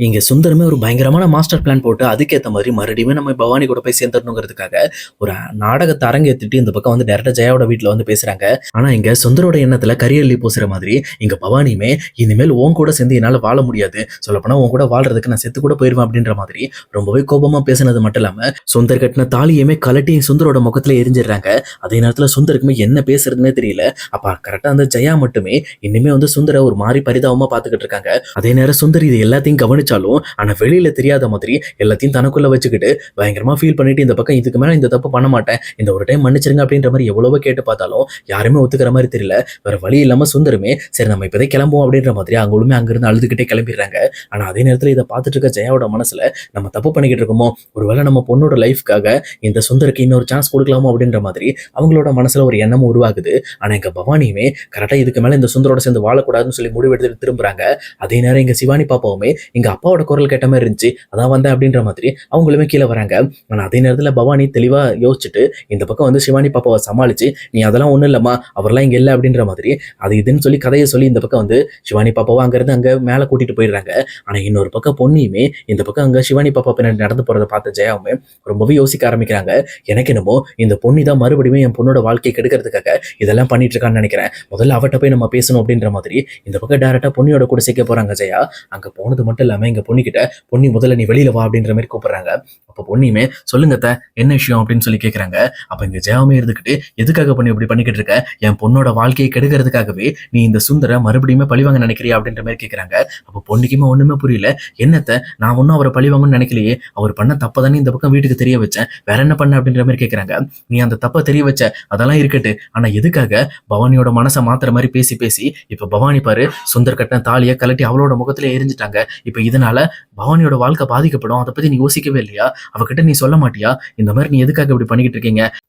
இங்க சுந்தரமே ஒரு பயங்கரமான மாஸ்டர் பிளான் போட்டு, அதுக்கேத்த மாரி மறுபடியும் நம்ம பவானி கூட போய் சேர்ந்துரணுங்கிறதுக்காக, ஒரு நாடகத்த அரங்கேத்திட்டு இந்த பக்கம் வந்து டைரக்ட்டா ஜெயாவோட வீட்ல வந்து பேசுறாங்க. ஆனா, இங்க சுந்தரோட எண்ணத்துல கரியள்ளி பூசுற மாதிரி, இங்க பவானியுமே இனிமேல் உன் கூட சேர்ந்து என்னால வாழ முடியாது. சொல்லப்போனா உன் கூட வாழ்றதுக்கு நான் செத்து கூட போயிருவேன் அப்படின்ற மாதிரி ரொம்பவே கோபமா பேசினது மட்டும் இல்லாம, சுந்தர் கட்டின தாலியுமே கழட்டி சுந்தரோட முகத்துல எரிஞ்சிடுறாங்க. அதே நேரத்துல சுந்தருக்குமே என்ன பேசுறதுன்னே தெரியல. அப்ப கரெக்ட்டா அந்த ஜெயா மட்டுமே இன்னுமே வந்து சுந்தர ஒரு மாரி பரிதாபமா பார்த்துக்கிட்டு இருக்காங்க. அதே நேரம் சுந்தர் இது எல்லாத்தையும் கவனிச்சாலும், ஆனா வெளியில தெரியாத மாதிரி எல்லாத்தையும் தனக்குள்ள வச்சுக்கிட்டு பயங்கரமா ஃபீல் பண்ணிட்டு இந்த பக்கம் இதுக்கு மேல இந்த தப்பு பண்ண மாட்டேன். இந்த ஒரு டைம் மன்னிச்சிருங்க அப்படின்ற மாதிரி எவ்வளவோ கேட்டு பார்த்தாலும் யாருமே ஒத்துக்கிற மாதிரி தெரியல. வேற வழி இல்லாம சுந்தரமே சரி நம்ம இப்போதே கிளம்புவோம் அப்படின்ற மாதிரி அவங்களுமே அங்கிருந்து அழுதுகிட்டே கிளம்பிடுறாங்க. ஆனா அதே நேரத்துல இதை பார்த்துட்டு இருக்க ஜெயாவோட மனசுல நம்ம தப்பு பண்ணிக்கிட்டு இருக்கோமோ, ஒருவேளை நம்ம பொண்ணோட லைஃப்காக இந்த சுந்தருக்கு இன்னொரு சான்ஸ் கொடுக்கலாமோ அப்படின்ற மாதிரி அவங்களோட மனசுல ஒரு எண்ணமும் உருவாகுது. ஆனா எங்க பவானியுமே கரெக்டா இதுக்கு மேல இந்த சுந்தரோட சேர்ந்து வாழக்கூடாதுன்னு சொல்லி முடிவெடுத்து திரும்புறாங்க. அதே நேரம் இங்க சிவானி பாப்பாவுமே எங்க அப்பாவோட குரல் கேட்ட மாதிரி இருந்துச்சு, அதான் வந்தேன் அப்படின்ற மாதிரி அவங்களுமே கீழே வராங்க. ஆனா அதே நேரத்துல பவானி தெளிவா யோசிச்சுட்டு இந்த பக்கம் வந்து சிவானி பாப்பாவை சமாளிச்சு, நீ அதெல்லாம் ஒண்ணும் இல்லம்மா, அவர்லாம் இங்க இல்லை அப்படின்ற மாதிரி அது இதுன்னு சொல்லி கதையை சொல்லி இந்த பக்கம் வந்து சிவானி பாப்பாவை அங்கிருந்து அங்க மேல கூட்டிட்டு போயிடுறாங்க. ஆனா இன்னொரு பக்கம் பொன்னியுமே இந்த பக்கம் அங்க சிவானி பாப்பா பின்னாடி நடந்து போறதை பார்த்த ஜெயாவுமே ரொம்பவே யோசிக்க ஆரம்பிக்கிறாங்க. எனக்கு என்னமோ இந்த பொன்னி தான் மறுபடியும் என் பொண்ணோட வாழ்க்கையை கெடுக்கிறதுக்காக இதெல்லாம் பண்ணிட்டு இருக்கான்னு நினைக்கிறேன். முதல்ல அவட்ட போய் நம்ம பேசணும் அப்படின்ற மாதிரி இந்த பக்கம் டைரக்டா பொன்னியோட கூட சேர்க்க போறாங்க ஜெயா. அங்க போனது மட்டும் இல்லாம எங்க பொண்ணுகிட்ட, பொன்னி முதல்ல நீ வெளியில வா அப்படின்ற மாதிரி கூப்பிடுறாங்க. அப்ப பொன்னியுமே சொல்லுங்க அத்தை, என்ன விஷயம் அப்படின்னு சொல்லி கேட்கறாங்க. அப்ப இங்க ஜெயாவுமே இருந்துகிட்டு, எதுக்காக பண்ணி இப்படி பண்ணிக்கிட்டு இருக்க, என் பொண்ணோட வாழ்க்கையை கெடுக்கிறதுக்காகவே நீ இந்த சுந்தர மறுபடியும் பழிவாங்க நினைக்கிறியா அப்படின்ற மாதிரி கேட்கறாங்க. அப்ப பொன்னிக்குமே ஒண்ணுமே புரியல. என்னத்த, நான் ஒன்னும் அவரை பழிவாங்கன்னு நினைக்கலையே, அவர் பண்ண தப்பதானே இந்த பக்கம் வீட்டுக்கு தெரிய வச்சேன், வேற என்ன பண்ண அப்படின்ற மாதிரி கேட்கறாங்க. நீ அந்த தப்பை தெரிய வச்ச, அதெல்லாம் இருக்கட்டு, ஆனா எதுக்காக பவானியோட மனசை மாத்துற மாதிரி பேசி பேசி இப்ப பவானி பாரு சுந்தர் கட்டின தாலியை கலட்டி அவளோட முகத்துல எரிஞ்சிட்டாங்க. இப்ப இதனால பவானியோட வாழ்க்கை பாதிக்கப்படும், அதை பத்தி நீ யோசிக்கவே இல்லையா, அவகிட்ட நீ சொல்ல மாட்டியா, இந்த மாதிரி நீ எதுக்காக இப்படி பண்ணிக்கிட்டு இருக்கீங்க,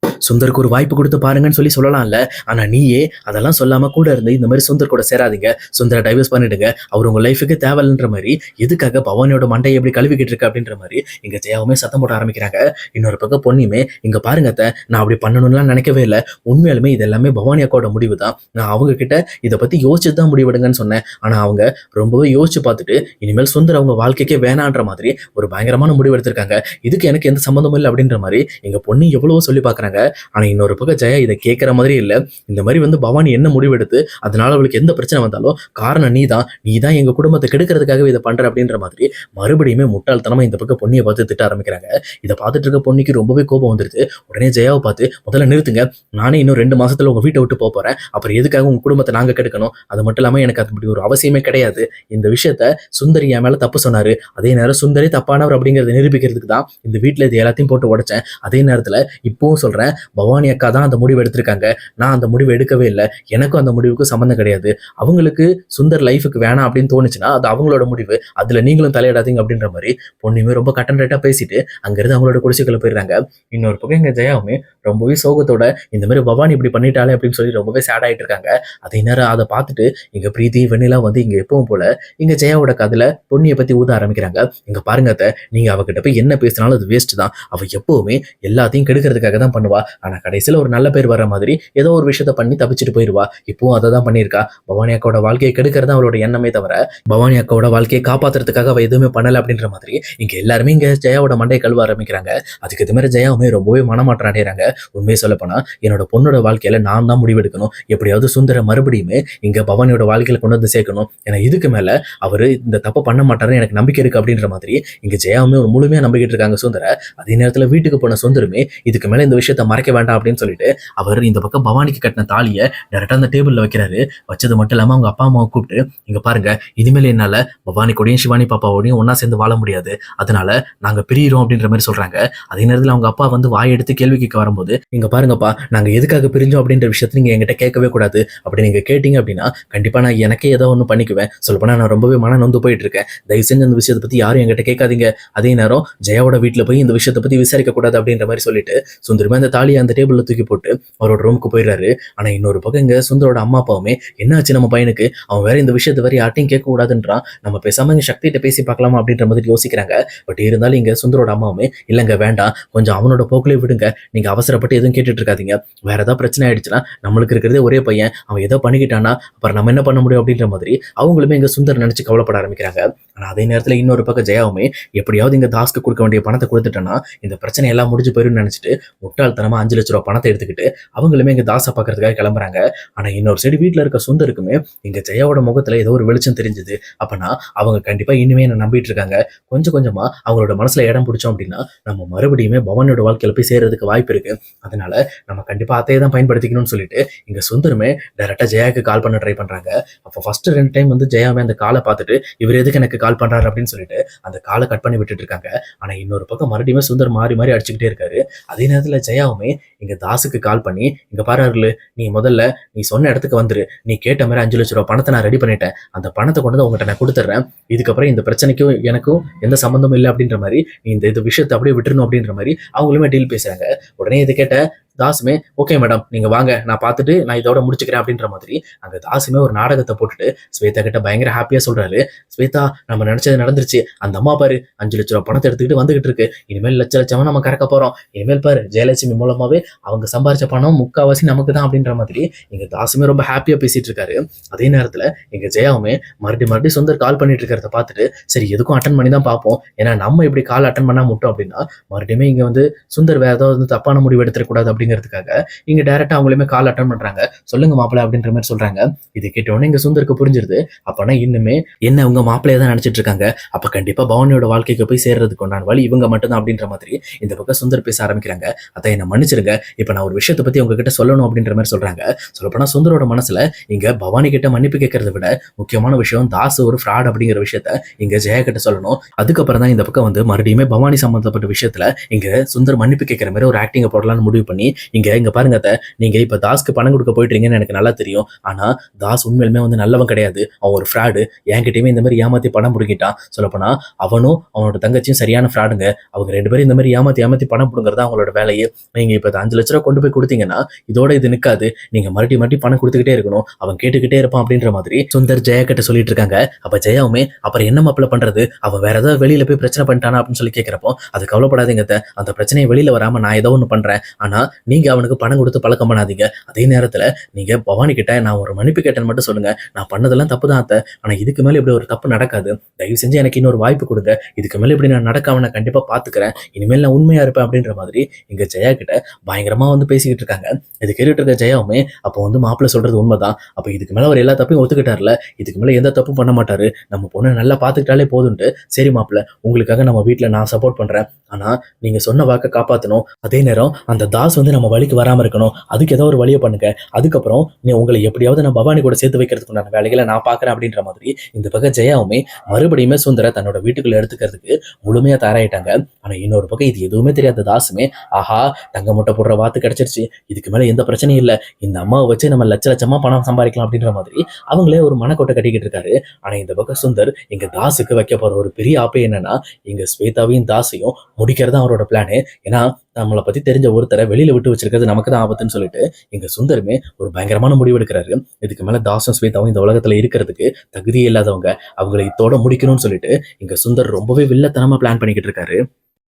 சுந்தருக்கு ஒரு வாய்ப்பு கொடுத்து பாருங்கன்னு சொல்லி சொல்லலாம்ல, ஆனா நீயே அதெல்லாம் சொல்லாம கூட இருந்து இந்த மாதிரி சுந்தர் கூட சேராதீங்க, சுந்தரை டைவர்ஸ் பண்ணிடுங்க, அவர் உங்க லைஃபுக்கு தேவையில்லைன்ற மாதிரி எதுக்காக பவானியோட மண்டையை எப்படி கழுவிக்கிட்டு இருக்கு அப்படின்ற மாதிரி இங்க ஜெயாவுமே சத்தம் போட ஆரம்பிக்கிறாங்க. இன்னொரு பக்கம் பொன்னியுமே, இங்க பாருங்க அத்தை, நான் அப்படி பண்ணணும்லாம் நினைக்கவே இல்லை, உண்மையாலுமே இது எல்லாமே பவானி அக்காவோட முடிவு தான், நான் அவங்க கிட்ட இதை பத்தி யோசிச்சு தான் முடிவெடுங்கன்னு சொன்னேன், ஆனா அவங்க ரொம்பவே யோசிச்சு பார்த்துட்டு இனிமேல் சுந்தர் அவங்க வாழ்க்கைக்கே வேணான்ற மாதிரி ஒரு பயங்கரமான முடிவு எடுத்திருக்காங்க, இதுக்கு எனக்கு எந்த சம்மந்தமும் இல்லை அப்படின்ற மாதிரி எங்க பொண்ணு எவ்வளவோ சொல்லி பார்க்கறாங்க. ஆனா இன்னொரு பக்கம் ஜெயா இதை கேட்கற மாதிரி இல்ல. இந்த மாதிரி வந்து பவானி என்ன முடிவெடுத்து அதனால அவளுக்கு எந்த பிரச்சனை வந்தாலும் காரணம் நீதான் எங்க குடும்பத்தை கெடுக்கிறதுக்காகவே இதை பண்ற அப்படின்ற மாதிரி மறுபடியுமே முட்டாள்தனமா இந்த பக்கம் பொண்ணியை பார்த்து திட்ட ஆரம்பிக்கிறாங்க. இதை பார்த்துட்டு இருக்க பொண்ணுக்கு ரொம்பவே கோபம் வந்துருது. உடனே ஜெயாவை பார்த்து, முதல்ல நிறுத்துங்க, நானே இன்னும் 2 மாசத்துல உங்க வீட்டை விட்டு போறேன், அப்புறம் எதுக்காக உங்க குடும்பத்தை நாங்க கெடுக்கணும், அது மட்டும் இல்லாம எனக்கு அப்படி ஒரு அவசியமே கிடையாது, இந்த விஷயத்த சுந்தரி என் மேல தப்பு சொன்னாரு, அதே நேரம் சுந்தரி தப்பானவர் அப்படிங்கறத நிரூபிக்கிறதுக்கு தான் இந்த வீட்டுல இது எல்லாத்தையும் போட்டு உடைச்சேன், அதே நேரத்துல இப்பவும் சொல்றேன், பவானி அக்கா தான் அந்த முடிவு எடுத்திருக்காங்க, நான் அந்த முடிவு எடுக்கவே இல்லை, எனக்கும் அந்த முடிவுக்கு சம்மந்தம் கிடையாது, அவங்களுக்கு சுந்தர் லைஃபுக்கு வேணாம் அப்படின்னு தோணுச்சுன்னா அது அவங்களோட முடிவு, அதுல நீங்களும் தலையிடாதீங்க அப்படின்ற மாதிரி பொண்ணுமே ரொம்ப கட்டன் ரேட்டா பேசிட்டு அங்கிருந்து அவங்களோட குடிசைக்குள்ள போயிடுறாங்க. இன்னொரு பக்கம் எங்க ஜெயாவுமே ரொம்பவே சோகத்தோட இந்த மாதிரி பவானி இப்படி பண்ணிட்டாலே அப்படின்னு சொல்லி ரொம்பவே சேட் ஆயிட்டு இருக்காங்க. அதே நேரம் அதை பார்த்துட்டு இங்க பிரீத்தி வெண்ணிலா வந்து இங்க எப்பவும் போல இங்க ஜெயாவோட கதையில பொன்னியை பத்தி ஊத ஆரம்பிக்கிறாங்க. இங்க பாருங்க அத்தை, நீங்க அவகிட்ட போய் என்ன பேசினாலும் அது வேஸ்ட் தான், அவ எப்பவுமே எல்லாத்தையும் கெடுக்கிறதுக்காக தான் பண்ணுவா, ஆனா கடைசியில ஒரு நல்ல பேர் வர மாதிரி ஏதோ ஒரு விஷயத்த பண்ணி தப்பிச்சுட்டு போயிடுவா, இப்பவும் அதை தான் பண்ணியிருக்கா, பவானி அக்காவோட வாழ்க்கையை கெடுக்கிறது அவளோட எண்ணமே தவிர பவானி அக்காவோட வாழ்க்கையை காப்பாத்துறதுக்காக அவ எதுவுமே பண்ணல அப்படின்ற மாதிரி இங்க எல்லாருமே இங்க ஜெயாவோட மண்டையை கழுவ ஆரம்பிக்கிறாங்க. அதுக்கு இது மாதிரி ஜெயாவுமே ரொம்பவே மனமாற்றம் அடைகிறாங்க. உண்மையை சொல்ல போனா என்னோட பொண்ணோட வாழ்க்கையில நான் தான் முடிவெடுக்கணும், எப்படியாவது சுந்தர மறுபடியுமே இங்க பவானியோட வாழ்க்கையில கொண்டு வந்து சேர்க்கணும், ஏன்னா இதுக்கு மேல அவரு இந்த தப்பை பண்ண மாட்டாருன்னு எனக்கு நம்பிக்கை இருக்கு அப்படின்ற மாதிரி இங்க ஜெயாவுமே ஒரு முழுமையா நம்பிக்கிட்டு இருக்காங்க சுந்தர. அதே நேரத்துல வீட்டுக்கு போன சுந்தரமே இதுக்கு மேல இந்த விஷயத்த மறைக்க வேண்டாம் அப்படின்னு சொல்லிட்டு அவர் இந்த பக்கம் பவானிக்கு கட்டின தாலியை டேரக்டா அந்த டேபிள்ல வைக்கிறாரு. வச்சது மட்டும் இல்லாம அவங்க அப்பா அம்மாவை கூப்பிட்டு, இங்க பாருங்க, இனிமேல் என்னால பவானி கூடயும் சிவானி பாப்பாவோடையும் ஒன்னா சேர்ந்து வாழ முடியாது, அதனால நாங்க பிரியிறோம் அப்படின்ற மாதிரி சொல்றாங்க. அதே நேரத்தில் அவங்க அப்பா வந்து வாய் எடுத்து கேள்வி கேட்க வரும்போது, இங்க பாருங்கப்பா, நாங்க எதுக்காக பிரிஞ்சோம் அப்படின்ற விஷயத்த நீங்க என்கிட்ட கேட்கவே கூடாது, அப்படி நீங்க கேட்டீங்க அப்படின்னா கண்டிப்பா நான் எனக்கே ஏதோ ஒன்று பண்ணிக்குவேன், சொல்லப்போனா நான் ரொம்பவே மன நொந்து போயிட்டு இருக்கேன், தயவு செஞ்சு அந்த விஷயத்தை பத்தி யாரும் என்கிட்ட கேட்காதீங்க, அதே நேரம் ஜெயாவோட வீட்டுல போய் இந்த விஷயத்தை பத்தி விசாரிக்க கூடாது அப்படின்ற மாதிரி சொல்லிட்டு சுந்தரமே அந்த தாலியை அந்த டேபிள்ல தூக்கி போட்டு அவரோட ரூமுக்கு போயிடுறாரு. ஆனா இன்னொரு பக்கம் இங்க சுந்தரோட அம்மா அப்பாவுமே, என்னாச்சு நம்ம பையனுக்கு, அவன் வேற இந்த விஷயத்தை வேற யார்ட்டையும் கேட்க கூடாதுன்றான், நம்ம பேசாம இங்க சக்திகிட்ட பேசி பார்க்கலாமா அப்படின்ற மாதிரி யோசிக்கிறாங்க. பட் இருந்தாலும் இங்க சுந்தரோட அம்மாவுமே, இல்லைங்க வேண்டாம், கொஞ்சம் அவனோட போக்கிலே விடுங்க, நீங்க அவசரப்பட்டு எதுவும் கேட்டுட்டு இருக்காதீங்க, வேற ஏதாவது பிரச்சனை ஆயிடுச்சுன்னா நம்மளுக்கு இருக்கிறதே ஒரே பையன், அவன் ஏதோ பண்ணிக்கிட்டானா அப்புறம் நம்ம என்ன பண்ண முடியும் அப்படின்ற மாதிரி அவங்களுமே இங்க சுந்தர் நினைச்சு கவலைப்பட ஆரம்பிக்கிறாங்க. ஆனா அதே நேரத்துல இன்னொரு பக்கம் ஜெயாவுமே எப்படியாவது இங்க தாஸ்க்கு கொடுக்க வேண்டிய பணத்தை கொடுத்துட்டேன்னா இந்த பிரச்சனை எல்லாம் முடிஞ்சு போயிரும்னு நினைச்சிட்டு முட்டாள்தனமா 5 லட்சம் ரூபாய் பணத்தை எடுத்துக்கிட்டு அவங்களுமே இங்க தாசை பாக்குறதுக்காக கிளம்புறாங்க. ஆனா இன்னொரு சைடு வீட்டுல இருக்க சுந்தருக்குமே இங்க ஜெயாவோட முகத்துல ஏதோ ஒரு வெளிச்சம் தெரிஞ்சது. அப்பனா அவங்க கண்டிப்பா இனிமே என்ன நம்பிட்டு இருக்காங்க. கொஞ்சம் கொஞ்சமா அவங்களோட மனசுல இடம் பிடிச்சோம் அப்படின்னா நம்ம மறுபடியுமே பவானியோட வாழ்க்கையில போய் சேர்றதுக்கு வாய்ப்பு இருக்கு. அதனால நம்ம கண்டிப்பா அதையே தான் பயன்படுத்திக்கணும்னு சொல்லிட்டு இங்க சுந்தருமே டைரக்டா ஜெயாக்கு கால் பண்ண ட்ரை பண்றாங்க. அப்போ ஃபர்ஸ்ட் 2 டைம் வந்து ஜெயாவே அந்த காலை பார்த்துட்டு இவர் எதுக்கு எனக்கு கால் பண்றாரு அப்படின்னு சொல்லிட்டு அந்த காலை கட் பண்ணி விட்டுட்டு இருக்காங்க. ஆனா இன்னொரு பக்கம் மறுபடியுமே சுந்தர் மாறி மாறி அடிச்சுக்கிட்டே இருக்காரு. அதே நேரத்துல ஜெயாவுமே இங்க தாஸுக்கு கால் பண்ணி இங்க பாரு அருளு, நீ முதல்ல நீ சொன்ன இடத்துக்கு வந்துரு. நீ கேட்ட மாதிரி 5 லட்சம் ரூபாய் பணத்தை நான் ரெடி பண்ணிட்டேன். அந்த பணத்தை கொண்டு வந்து உங்ககிட்ட நான் கொடுத்துட்றேன். இதுக்கப்புறம் இந்த பிரச்சனைக்கும் எனக்கும் எந்த சம்பந்தமும் இல்லை அப்படின்ற மாதிரி நீ இந்த விஷயத்தை அப்படியே விட்டுறணும் அப்படின்ற மாதிரி அவங்களுமே டீல் பேசுறாங்க. உடனே இதை கேட்ட தாசுமே ஓகே மேடம் நீங்க வாங்க, நான் பார்த்துட்டு நான் இதோட முடிச்சுக்கிறேன் அப்படின்ற மாதிரி அங்க தாசுமே ஒரு நாடகத்தை போட்டுட்டு ஸ்வேதா கிட்ட பயங்கர ஹாப்பியா சொல்றாரு. ஸ்வேதா, நம்ம நினைச்சது நடந்துருச்சு. அந்த அம்மா பாரு 5 லட்சம் ரூபாய் பணத்தை எடுத்துக்கிட்டு வந்துகிட்டு இருக்கு. இனிமேல் லட்ச லட்சமா நம்ம கறக்க போறோம். இனிமேல் பாரு ஜெயலட்சுமி மூலமாவே அவங்க சம்பாரிச்ச பணம் முக்காவாசி நமக்கு தான் அப்படின்ற மாதிரி இங்க தாசுமே ரொம்ப ஹாப்பியா பேசிட்டு இருக்காரு. அதே நேரத்துல எங்க ஜெயாவுமே மறுபடியும் சுந்தர் கால் பண்ணிட்டு இருக்கிறத பார்த்துட்டு சரி எதுக்கும் அட்டன் பண்ணி தான் பார்ப்போம். ஏன்னா நம்ம இப்படி கால் அட்டன் பண்ணா முட்டோம் அப்படின்னா மறுபடியும் இங்க வந்து சுந்தர் வேற ஏதாவது தப்பான முடிவு எடுத்துடக்கூடாது அப்படிங்கிறதுக்காக இங்க டைரக்டா அவங்களுமே கால் அட்டன் பண்றாங்க. சொல்லுங்க மாப்பிள்ள அப்படின்ற மாதிரி சொல்றாங்க. இது கேட்டோன்னே இங்க சுந்தருக்கு புரிஞ்சிருது. அப்பனா இன்னுமே என்ன உங்க மாப்பிள்ளைய தான் நினைச்சிட்டு இருக்காங்க. அப்ப கண்டிப்பா பவானியோட வாழ்க்கைக்கு போய் சேர்றதுக்கு உண்டான வழி இவங்க மட்டும்தான் அப்படின்ற மாதிரி இந்த பக்கம் சுந்தர் பேச ஆரம்பிக்கிறாங்க. அதை என்ன மன்னிச்சிருங்க, இப்ப நான் ஒரு விஷயத்தை பத்தி உங்ககிட்ட சொல்லணும் அப்படின்ற மாதிரி சொல்றாங்க. சொல்லப்போனா சுந்தரோட மனசுல இங்க பவானி கிட்ட மன்னிப்பு கேட்கறத விட முக்கியமான விஷயம் தாஸ் ஒரு ஃப்ராட் அப்படிங்கிற விஷயத்த இங்க ஜெயா கிட்ட சொல்லணும். அதுக்கப்புறம் தான் இந்த பக்கம் வந்து மறுபடியுமே பவானி சம்பந்தப்பட்ட விஷயத்துல இங்க சுந்தர் மன்னிப்பு கேட்கிற மாதிரி ஒரு ஆக்டிங்க போடலாம்னு முடிவு பண்ணி இங்க பாருங்க அத்தை, நீங்க இப்ப தாஸ்க்கு பணம் கொடுக்க போயிட்டீங்கன்னு எனக்கு நல்லா தெரியும். ஆனா தாஸ் உண்மையிலுமே வந்து நல்லவன் கிடையாது. அவன் ஒரு ஃப்ராடு. என்கிட்டயுமே இந்த மாதிரி ஏமாத்தி பணம் புடுங்கிட்டான். சொல்லப்போனா அவனும் அவனோட தங்கச்சியும் சரியான ஃப்ராடுங்க. அவங்க 2 பேரும் இந்த மாதிரி ஏமாத்தி பணம் புடுங்கிறது அவங்களோட வேலையே. நீங்க இப்ப 5 லட்சம் ரூபாய் கொண்டு போய் கொடுத்தீங்கன்னா இதோட இது நிக்காது. நீங்க மறுபடியும் பணம் கொடுத்துக்கிட்டே இருக்கணும். அவன் கேட்டுக்கிட்டே இருப்பான் அப்படின்ற மாதிரி சுந்தர் ஜெயா கிட்ட சொல்லிட்டு இருக்காங்க. அப்ப ஜெயாவுமே அப்புறம் என்ன மாப்பிள்ள பண்றது, அவன் வேற ஏதாவது வெளியில போய் பிரச்சனை பண்ணிட்டானா அப்படின்னு சொல்லி கேட்கிறப்போ அது கவலைப்படாதீங்க அத்தை, அந்த பிரச்சனையை வெளியில வராம நான் ஏதோ ஒண்ணு பண்றேன். ஆனா நீங்க அவனுக்கு பணம் கொடுத்து பழக்கம் பண்ணாதீங்க. அதே நேரத்துல நீங்க பவானி கிட்ட நான் ஒரு மன்னிப்பு கேட்டேன்னு மட்டும் சொல்லுங்க. நான் பண்ணதெல்லாம் தப்பு தான் அத்தை, ஆனா இதுக்கு மேல இப்படி ஒரு தப்பு நடக்காது. தயவு செஞ்சு எனக்கு இன்னொரு வாய்ப்பு கொடுங்க. இதுக்கு மேல இப்படி நான் நடக்காம நான் கண்டிப்பா பாத்துக்கிறேன். இனிமேல் நான் உண்மையா இருப்பேன் அப்படின்ற மாதிரி இங்க ஜெயா கிட்ட பயங்கரமா வந்து பேசிக்கிட்டு இருக்காங்க. இது கேட்டுட்டு இருக்க ஜெயாவுமே அப்போ வந்து மாப்பிள்ள சொல்றது உண்மைதான். அப்ப இதுக்கு மேல அவர் எல்லா தப்பையும் ஒத்துக்கிட்டார்ல, இதுக்கு மேல எந்த தப்பும் பண்ண மாட்டாரு. நம்ம பொண்ணை நல்லா பாத்துக்கிட்டாலே போதும்ட்டு சரி மாப்பிள்ள உங்களுக்காக நம்ம வீட்டுல நான் சப்போர்ட் பண்றேன். ஆனா நீங்க சொன்ன வாக்கை காப்பாற்றணும். அதே நேரம் அந்த தாஸ் வந்து நம்ம வழிக்கு வராம இருக்கணும். அதுக்கு ஏதோ ஒரு வழியை பண்ணுங்க. அதுக்கப்புறம் நீ உங்களை எப்படியாவது நான் பவானி கூட சேர்த்து வைக்கிறதுக்குண்டான வேலைகளை நான் பாக்குறேன் அப்படின்ற மாதிரி இந்த பக்கம் ஜெயாவுமே மறுபடியுமே சுந்தர தன்னோட வீட்டுக்குள்ள எடுத்துக்கிறதுக்கு முழுமையா தயாராயிட்டாங்க. ஆனா இன்னொரு பக்கம் இது எதுவுமே தெரியாத தாசுமே ஆஹா தங்க முட்டை போடுற வாத்து கிடைச்சிருச்சு, இதுக்கு மேல எந்த பிரச்சனையும் இல்லை, இந்த அம்மாவை வச்சு நம்ம லட்ச லட்சமா பணம் சம்பாதிக்கலாம் அப்படின்ற மாதிரி அவங்களே ஒரு மனக்கோட்டை கட்டிக்கிட்டு இருக்காரு. ஆனா இந்த பக்கம் சுந்தர் இங்க தாஸுக்கு வைக்க போற ஒரு பெரிய ஆப்பை என்னன்னா இங்க ஸ்வேதாவையும் தாசையும் முடிக்கிறதா அவரோட பிளானு. ஏன்னா நம்மளை பத்தி தெரிஞ்ச ஒருத்தரை வெளியில விட்டு வச்சிருக்கிறது நமக்கு தான் ஆபத்துன்னு சொல்லிட்டு இங்க சுந்தருமே ஒரு பயங்கரமான முடிவு எடுக்கிறாரு. இதுக்கு மேல தாசும் ஸ்வேதாவும் இந்த உலகத்துல இருக்கிறதுக்கு தகுதியே இல்லாதவங்க, அவங்களை இதோட முடிக்கணும்னு சொல்லிட்டு இங்க சுந்தர் ரொம்பவே வில்லத்தனமா பிளான் பண்ணிக்கிட்டு இருக்காரு.